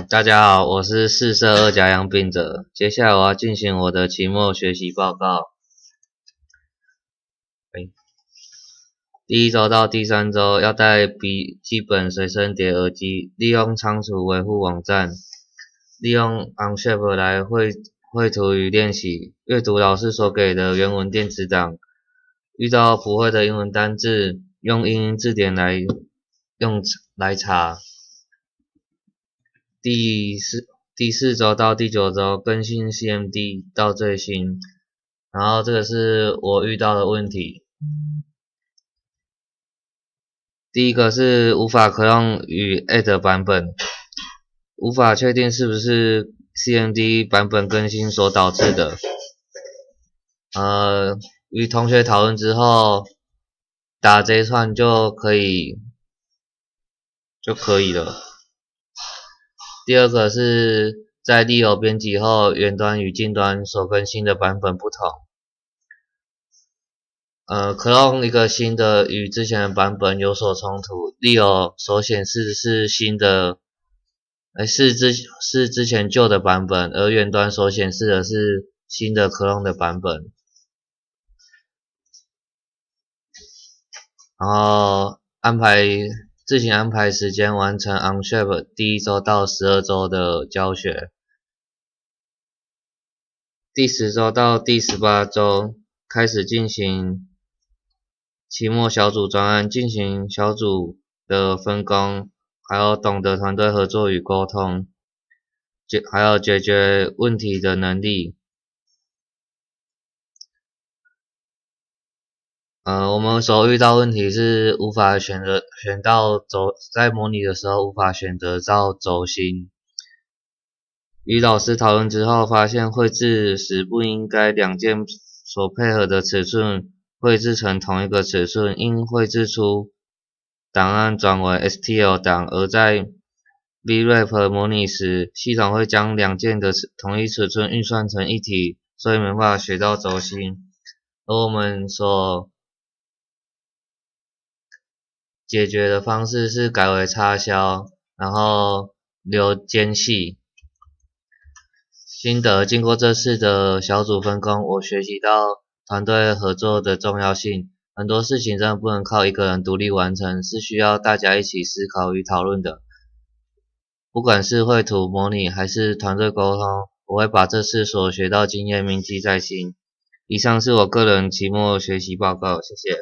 大家好，我是472甲阳丙者。接下来我要进行我的期末学习报告。第1周到第3周要带笔记本、随身碟、耳机，利用仓储维护网站，利用 Onshape 来绘图与练习，阅读老师所给的原文电子档。遇到不会的英文单字，用英英字典来查。第4周到第9周更新 CMD 到最新，然后这个是我遇到的问题。第一个是无法clone与 add 版本，无法确定是不是 CMD 版本更新所导致的。与同学讨论之后，打这一串就可以了。第二个是在利友编辑后，远端与近端所更新的版本不同。clone 一个新的与之前的版本有所冲突，利友所显示是新的，是之前旧的版本，而远端所显示的是新的 clone 的版本。然后自行安排时间完成 Onshape 第1周到12周的教学。第10周到第18周开始进行期末小组专案，进行小组的分工，还有懂得团队合作与沟通，还有解决问题的能力。我们所遇到问题是无法在模拟的时候无法选择到轴心。与老师讨论之后，发现绘制时不应该两件所配合的尺寸绘制成同一个尺寸，应绘制出档案转为 STL 档，而在 VRAP 模拟时，系统会将两件的同一尺寸运算成一体，所以没办法学到轴心。而我们所解决的方式是改为插销，然后留间隙。心得：经过这次的小组分工，我学习到团队合作的重要性。很多事情真的不能靠一个人独立完成，是需要大家一起思考与讨论的。不管是绘图、模拟还是团队沟通，我会把这次所学到经验铭记在心。以上是我个人期末学习报告，谢谢。